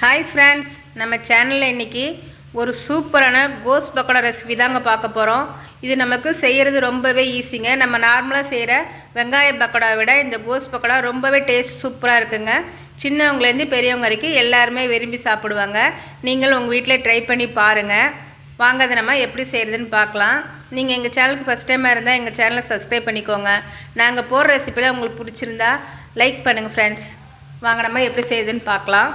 Hi friends, நம்ம சேனலில் இன்றைக்கி ஒரு சூப்பரான கோஸ் பக்கோடா ரெசிபி தாங்க பார்க்க போகிறோம். இது நமக்கு செய்கிறது ரொம்பவே ஈஸிங்க. நம்ம நார்மலாக செய்கிற வெங்காய பக்கோடா விட இந்த கோஸ் பக்கோடா ரொம்பவே டேஸ்ட் சூப்பராக இருக்குங்க. சின்னவங்கலேருந்து பெரியவங்க வரைக்கும் எல்லாருமே விரும்பி சாப்பிடுவாங்க. நீங்கள் உங்கள் வீட்டில் ட்ரை பண்ணி பாருங்கள். வாங்க அதை நம்ம எப்படி செய்கிறதுன்னு பார்க்கலாம். நீங்கள் எங்கள் சேனலுக்கு ஃபஸ்ட் டைமாக இருந்தால் எங்கள் சேனலை சப்ஸ்கிரைப் பண்ணிக்கோங்க. நாங்கள் போடுற ரெசிபியில் உங்களுக்கு பிடிச்சிருந்தா லைக் பண்ணுங்கள் ஃப்ரெண்ட்ஸ். வாங்க நம்ம எப்படி செய்யுதுன்னு பார்க்கலாம்.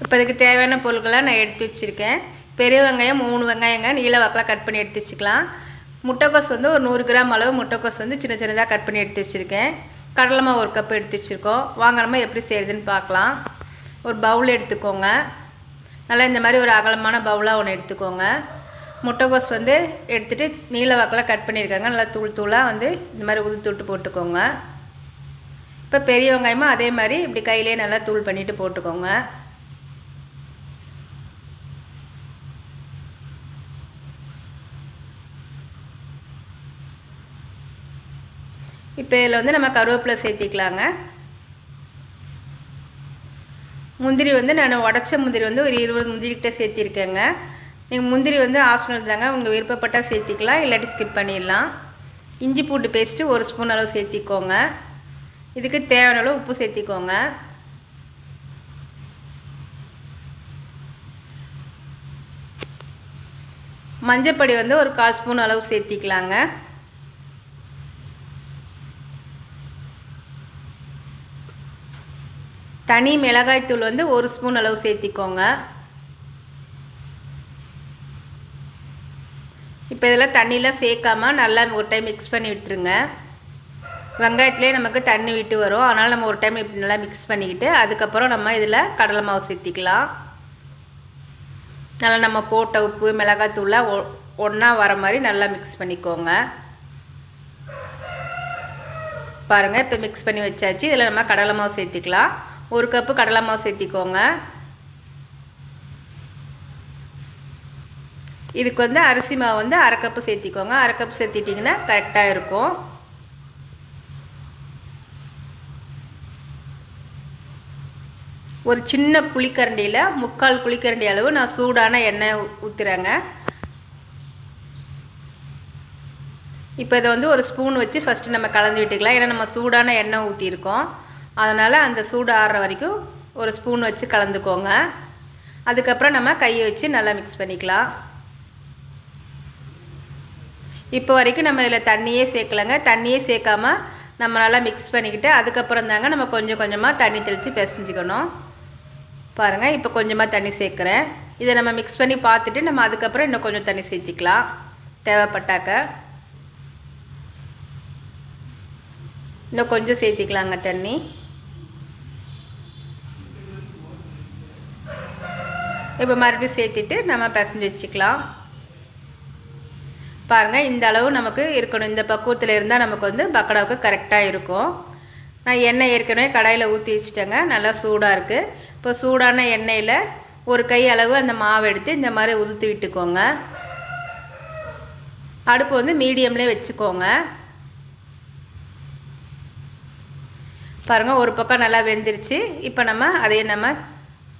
இப்போ இதுக்கு தேவையான பொருட்களை நான் எடுத்து வச்சுருக்கேன். பெரிய வெங்காயம் 3 வெங்காயங்க நீல வாக்கில் கட் பண்ணி எடுத்து வச்சுக்கலாம். முட்டைக்கோஸ் வந்து ஒரு 100 கிராம் அளவு முட்டைக்கோஸ் வந்து சின்ன சின்னதாக கட் பண்ணி எடுத்து வச்சுருக்கேன். கடலை மாவு 1 கப் எடுத்து வச்சுருக்கோம். வாங்க நம்ம எப்படி செய்கிறதுன்னு பார்க்கலாம். ஒரு பவுல் எடுத்துக்கோங்க. நல்லா இந்த மாதிரி ஒரு அகலமான பவுலாக ஒன்று எடுத்துக்கோங்க. முட்டைக்கோஸ் வந்து எடுத்துகிட்டு நீல வாக்கில் கட் பண்ணியிருக்காங்க. நல்லா தூள் தூளாக வந்து இந்த மாதிரி உதுத்துட்டு போட்டுக்கோங்க. இப்போ பெரிய வெங்காயமும் அதே மாதிரி இப்படி கையிலே நல்லா தூள் பண்ணிவிட்டு போட்டுக்கோங்க. இப்போ இதில் வந்து நம்ம கருவேப்பிலை சேர்த்திக்கலாங்க. முந்திரி வந்து நான் உடச்ச முந்திரி வந்து ஒரு 20 முந்திரிக்கிட்ட சேர்த்திருக்கேங்க. நீங்கள் முந்திரி வந்து ஆப்ஷனல் தாங்க, உங்கள் விருப்பப்பட்டால் சேர்த்திக்கலாம், இல்லாட்டி ஸ்கிப் பண்ணிடலாம். இஞ்சி பூண்டு பேஸ்ட்டு 1 ஸ்பூன் அளவு சேர்த்திக்கோங்க. இதுக்கு தேவையான அளவு உப்பு சேர்த்திக்கோங்க. மஞ்சப்பொடி வந்து ஒரு 1/4 ஸ்பூன் அளவு சேர்த்திக்கலாங்க. தனி மிளகாய்த்தூள் வந்து 1 ஸ்பூன் அளவு சேர்த்திக்கோங்க. இப்போ இதில் தண்ணியில் சேர்க்காமல் நல்லா ஒரு டைம் மிக்ஸ் பண்ணி விட்டுருங்க. வெங்காயத்துலேயே நமக்கு தண்ணி விட்டு வரும், அதனால் நம்ம ஒரு டைம் இப்படி நல்லா மிக்ஸ் பண்ணிக்கிட்டு அதுக்கப்புறம் நம்ம இதில் கடலை மாவு சேர்த்திக்கலாம். நல்லா நம்ம போட்ட உப்பு மிளகாய்த்தூள்லாம் ஒன்றா வர மாதிரி நல்லா மிக்ஸ் பண்ணிக்கோங்க. பாருங்கள், இப்போ மிக்ஸ் பண்ணி வச்சாச்சு. இதில் நம்ம கடலை மாவு சேர்த்திக்கலாம். 1 கப்பு கடலை மாவு சேர்த்திக்கோங்க. இதுக்கு வந்து அரிசி மாவு வந்து 1/2 கப்பு சேர்த்திக்கோங்க. 1/2 கப்பு சேர்த்திட்டிங்கன்னா கரெக்டாக இருக்கும். ஒரு சின்ன குழிக்கரண்டியில் 3/4 குழிக்கரண்டி அளவு நான் சூடான எண்ணெய் ஊற்றுறேங்க. இப்போ இதை வந்து ஒரு ஸ்பூன் வச்சு ஃபஸ்ட்டு நம்ம கலந்து விட்டுக்கலாம். ஏன்னா நம்ம சூடான எண்ணெய் ஊற்றிருக்கோம், அதனால் அந்த சூடு ஆறுற வரைக்கும் ஒரு ஸ்பூன் வச்சு கலந்துக்கோங்க. அதுக்கப்புறம் நம்ம கையை வச்சு நல்லா மிக்ஸ் பண்ணிக்கலாம். இப்போ வரைக்கும் நம்ம இதில் தண்ணியே சேர்க்கலைங்க. தண்ணியே சேர்க்காமல் நம்ம நல்லா மிக்ஸ் பண்ணிக்கிட்டு அதுக்கப்புறம் தாங்க நம்ம கொஞ்சம் கொஞ்சமாக தண்ணி தெளித்து பிசைஞ்சிக்கணும். பாருங்கள், இப்போ கொஞ்சமாக தண்ணி சேர்க்குறேன். இதை நம்ம மிக்ஸ் பண்ணி பார்த்துட்டு நம்ம அதுக்கப்புறம் இன்னும் கொஞ்சம் தண்ணி சேர்த்திக்கலாம் தேவைப்பட்டாக்க. இன்னும் கொஞ்சம் சேர்த்திக்கலாங்க தண்ணி. இப்போ மறுபடியும் சேர்த்துட்டு நம்ம பிசைஞ்சு வச்சுக்கலாம். பாருங்கள், இந்த அளவு நமக்கு இருக்கணும். இந்த பக்குவத்தில் இருந்தால் நமக்கு வந்து பக்கோடாவுக்கு கரெக்டாக இருக்கும். நான் எண்ணெய் ஏற்கனவே கடாயில் ஊற்றி வச்சுட்டேங்க. நல்லா சூடாக இருக்குது. இப்போ சூடான எண்ணெயில் ஒரு கை அளவு அந்த மாவு எடுத்து இந்த மாதிரி உதுத்து விட்டுக்கோங்க. அடுப்பு வந்து மீடியம்லேயே வச்சுக்கோங்க. பாருங்கள், ஒரு பக்கம் நல்லா வெந்துருச்சு. இப்போ நம்ம அதையே நம்ம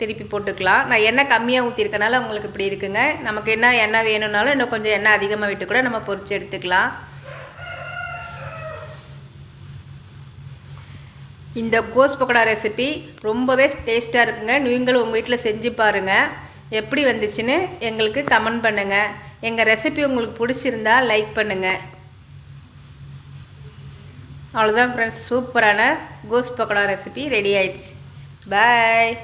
திருப்பி போட்டுக்கலாம். நான் எண்ணெய் கம்மியாக ஊற்றிருக்கனால உங்களுக்கு இப்படி இருக்குங்க. நமக்கு என்ன எண்ணெய் வேணும்னாலும் இன்னும் கொஞ்சம் எண்ணெய் அதிகமாக விட்டு கூட நம்ம பொரிச்சு எடுத்துக்கலாம். இந்த கோஸ் பக்கோடா ரெசிபி ரொம்பவே டேஸ்ட்டாக இருக்குங்க. நீங்களும் உங்கள் வீட்டில் செஞ்சு பாருங்கள். எப்படி வந்துச்சுன்னு எங்களுக்கு கமெண்ட் பண்ணுங்கள். எங்கள் ரெசிபி உங்களுக்கு பிடிச்சிருந்தா லைக் பண்ணுங்கள். அவ்வளோதான் ஃப்ரெண்ட்ஸ், சூப்பரான கோஸ் பக்கோடா ரெசிபி ரெடி ஆயிடுச்சு. பாய்.